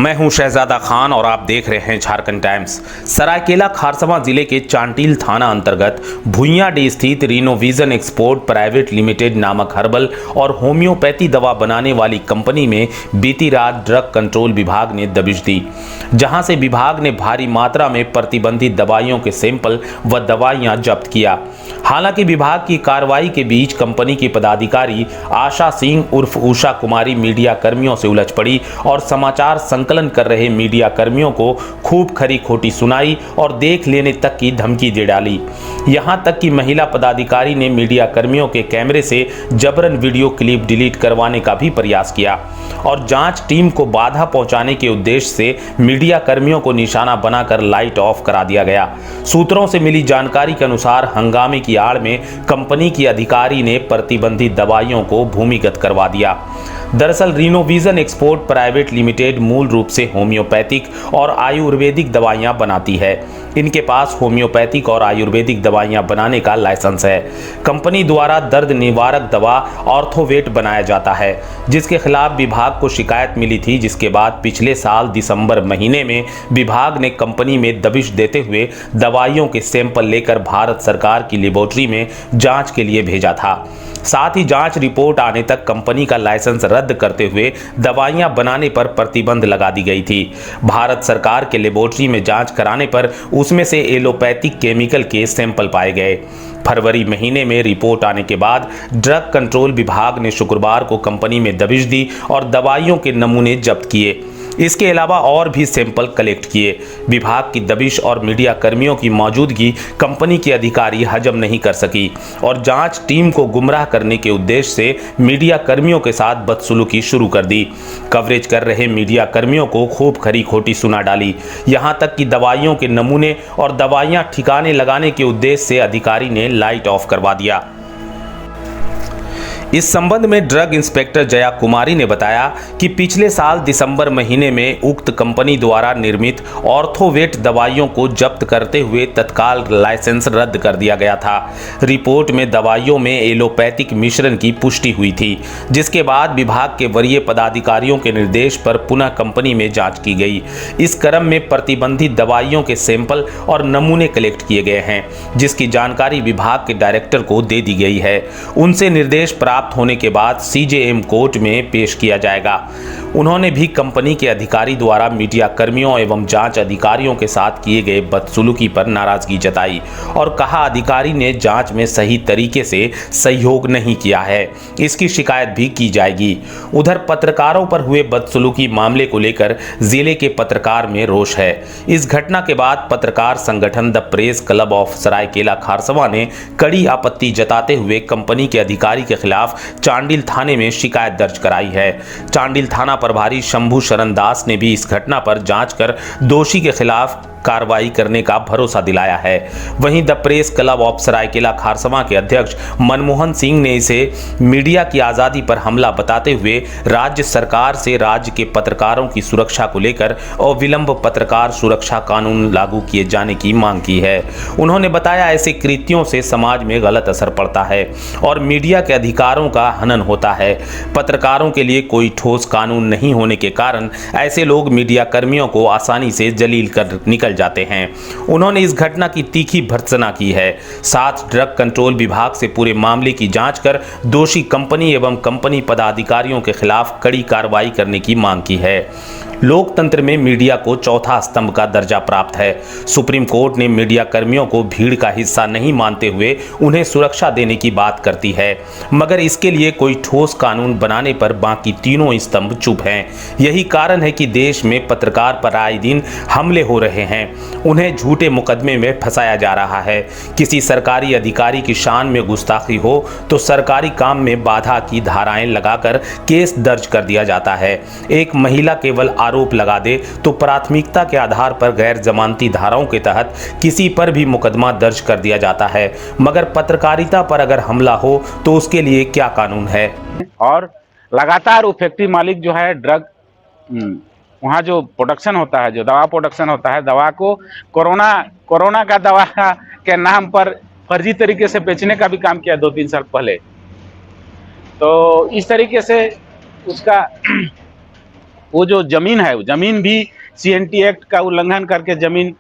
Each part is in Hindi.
मैं हूं शहजादा खान और आप देख रहे हैं झारखंड टाइम्स। सरायकेला खारसवां जिले के चांटिल थाना अंतर्गत भुइयाडीह स्थित रिनोविजन एक्सपोर्ट प्राइवेट लिमिटेड नामक हर्बल और होम्योपैथी दवा बनाने वाली कंपनी में बीती रात ड्रग कंट्रोल विभाग ने दबिश दी, जहां से विभाग ने भारी मात्रा में प्रतिबंधित दवाइयों के सैंपल व दवाइयां जब्त किया। हालांकि विभाग की कार्रवाई के बीच कंपनी की पदाधिकारी आशा सिंह उर्फ उषा कुमारी मीडिया कर्मियों से उलझ पड़ी और समाचार संकलन कर रहे मीडिया कर्मियों को खूब खरी खोटी सुनाई और देख लेने तक की धमकी दे डाली। यहां तक कि महिला पदाधिकारी ने मीडिया कर्मियों के कैमरे से जबरन वीडियो क्लिप डिलीट करवाने का भी प्रयास किया और जांच टीम को बाधा पहुंचाने के उद्देश्य से मीडिया कर्मियों को निशाना बनाकर लाइट ऑफ करा दिया गया। सूत्रों से मिली जानकारी के अनुसार हंगामे की आड़ में कंपनी की अधिकारी ने प्रतिबंधित दवाइयों को भूमिगत करवा दिया। दरअसल रिनोविजन एक्सपोर्ट प्राइवेट लिमिटेड मूल रूप से होम्योपैथिक और आयुर्वेदिक दवाइयां बनाती है। इनके पास होम्योपैथिक और आयुर्वेदिक दवाइयां बनाने का लाइसेंस है। कंपनी द्वारा दर्द निवारक दवा ऑर्थोवेट बनाया जाता है, जिसके खिलाफ विभाग को शिकायत मिली थी, जिसके बाद पिछले साल दिसंबर महीने में विभाग ने कंपनी में दबिश देते हुए दवाइयों के सैंपल लेकर भारत सरकार की लेबोरेटरी में जांच के लिए भेजा था। साथ ही जांच रिपोर्ट आने तक कंपनी का लाइसेंस रद्द करते हुए दवाइयां बनाने पर प्रतिबंध लगा दी गई थी। भारत सरकार के लेबोरेटरी में जांच कराने पर उसमें से एलोपैथिक केमिकल के सैंपल पाए गए। फरवरी महीने में रिपोर्ट आने के बाद ड्रग कंट्रोल विभाग ने शुक्रवार को कंपनी में दबिश दी और दवाइयों के नमूने जब्त किए। इसके अलावा और भी सैंपल कलेक्ट किए। विभाग की दबिश और मीडिया कर्मियों की मौजूदगी कंपनी के अधिकारी हजम नहीं कर सकी और जांच टीम को गुमराह करने के उद्देश्य से मीडिया कर्मियों के साथ बदसलूकी शुरू कर दी। कवरेज कर रहे मीडिया कर्मियों को खूब खरी खोटी सुना डाली, यहां तक कि दवाइयों के नमूने और दवाइयां ठिकाने लगाने के उद्देश्य से अधिकारी ने लाइट ऑफ करवा दिया। इस संबंध में ड्रग इंस्पेक्टर जया कुमारी ने बताया कि पिछले साल दिसंबर महीने में उक्त कंपनी द्वारा निर्मित ऑर्थोवेट दवाइयों को जब्त करते हुए तत्काल लाइसेंस रद्द कर दिया गया था। रिपोर्ट में दवाइयों में एलोपैथिक मिश्रण की पुष्टि हुई थी, जिसके बाद विभाग के वरीय पदाधिकारियों के निर्देश पर पुनः कंपनी में जांच की गई। इस क्रम में प्रतिबंधित दवाइयों के सैंपल और नमूने कलेक्ट किए गए हैं, जिसकी जानकारी विभाग के डायरेक्टर को दे दी गई है। उनसे निर्देश प्राप्त होने के बाद सीजेएम कोर्ट में पेश किया जाएगा। उन्होंने भी कंपनी के अधिकारी द्वारा मीडिया कर्मियों एवं जांच अधिकारियों के साथ किए गए बदसलूकी पर नाराजगी जताई और कहा अधिकारी ने जांच में सही तरीके से सहयोग नहीं किया है, इसकी शिकायत भी की जाएगी। उधर पत्रकारों पर हुए बदसलूकी मामले को लेकर जिले के पत्रकार में रोष है। इस घटना के बाद पत्रकार संगठन the press club of Saraikela Kharsawan ने कड़ी आपत्ति जताते हुए कंपनी के अधिकारी के खिलाफ चांडिल थाने में शिकायत दर्ज कराई है। चांडिल थाना प्रभारी शंभू शरण दास ने भी इस घटना पर जांच कर दोषी के खिलाफ कार्रवाई करने का भरोसा दिलाया है। वहीं the press club of Saraikela Kharsawan के अध्यक्ष मनमोहन सिंह ने इसे मीडिया की आज़ादी पर हमला बताते हुए राज्य सरकार से राज्य के पत्रकारों की सुरक्षा को लेकर अविलंब पत्रकार सुरक्षा कानून लागू किए जाने की मांग की है। उन्होंने बताया ऐसे कृत्यों से समाज में गलत असर पड़ता है और मीडिया के अधिकारों का हनन होता है। पत्रकारों के लिए कोई ठोस कानून नहीं होने के कारण ऐसे लोग मीडिया कर्मियों को आसानी से जलील कर निकल जाते हैं। उन्होंने इस घटना की तीखी भर्त्सना की है। साथ ड्रग कंट्रोल विभाग से पूरे मामले की जांच कर दोषी कंपनी एवं कंपनी पदाधिकारियों के खिलाफ कड़ी कार्रवाई करने की मांग की है। लोकतंत्र में मीडिया को चौथा स्तंभ का दर्जा प्राप्त है। सुप्रीम कोर्ट ने मीडिया कर्मियों को भीड़ का हिस्सा नहीं मानते हुए उन्हें सुरक्षा देने की बात करती है, मगर इसके लिए कोई ठोस कानून बनाने पर बाकी तीनों स्तंभ चुप हैं। यही कारण है कि देश में पत्रकार पर आए दिन हमले हो रहे हैं, उन्हें झूठे मुकदमे में फंसाया जा रहा है। किसी सरकारी अधिकारी की शान में गुस्ताखी हो तो सरकारी काम में बाधा की धाराएं लगाकर केस दर्ज कर दिया जाता है। एक महिला केवल आरोप लगा दे तो प्राथमिकता के आधार पर गैर जमानती धाराओं के तहत किसी पर भी मुकदमा दर्ज कर दिया जाता है, मगर पत्रकारिता पर अगर हमला हो तो उसके लिए क्या कानून है। और लगातार वो फैक्ट्री मालिक जो है ड्रग वहाँ जो प्रोडक्शन होता है, जो दवा प्रोडक्शन होता है, दवा को कोरोना का दवा के नाम पर फर्जी तरीके से बेचने का भी काम किया 2-3 साल पहले। तो इस तरीके से उसका वो जो जमीन है, वो जमीन भी CNT एक्ट का उल्लंघन करके जमीन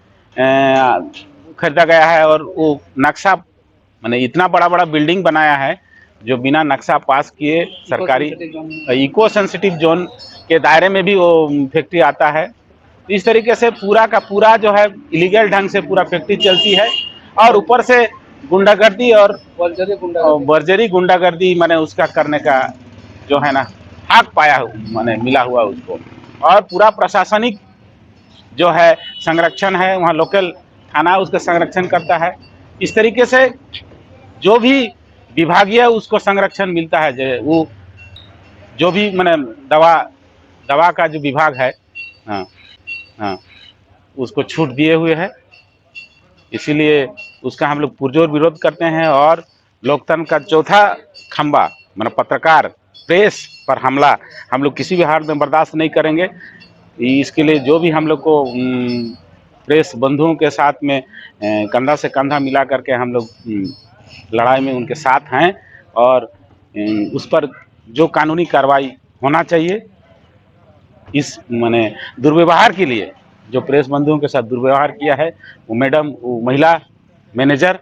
खरीदा गया है। और वो नक्शा माने इतना बड़ा बड़ा बिल्डिंग बनाया है जो बिना नक्शा पास किए सरकारी इको सेंसिटिव जोन के दायरे में भी वो फैक्ट्री आता है। इस तरीके से पूरा का पूरा जो है इलीगल ढंग से पूरा फैक्ट्री चलती है और ऊपर से गुंडागर्दी और बर्जरी गुंडागर्दी माने उसका करने का जो है ना हक पाया माने मिला हुआ उसको। और पूरा प्रशासनिक जो है संरक्षण है, वहाँ लोकल थाना उसका संरक्षण करता है। इस तरीके से जो भी विभागीय उसको संरक्षण मिलता है, वो जो भी माने दवा का जो विभाग है, हाँ उसको छूट दिए हुए है। इसीलिए उसका हम लोग पुरजोर विरोध करते हैं। और लोकतंत्र का चौथा खंभा माने पत्रकार प्रेस पर हमला हम लोग किसी भी हाल में बर्दाश्त नहीं करेंगे। इसके लिए जो भी हम लोग को प्रेस बंधुओं के साथ में कंधा से कंधा मिला करके हम लोग लड़ाई में उनके साथ हैं। और उस पर जो कानूनी कार्रवाई होना चाहिए, इस माने दुर्व्यवहार के लिए जो प्रेस बंधुओं के साथ दुर्व्यवहार किया है वो मैडम, वो महिला मैनेजर,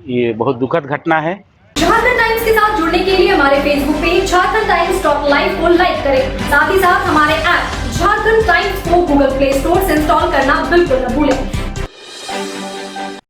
ये बहुत दुखद घटना है। झारखंड टाइम्स के साथ जुड़ने के लिए हमारे Facebook page Jharkhand times top live को लाइक करें। साथ ही साथ हमारे ऐप झारखंड टाइम्स को गूगल प्ले स्टोर से इंस्टॉल करना बिल्कुल न भूलें।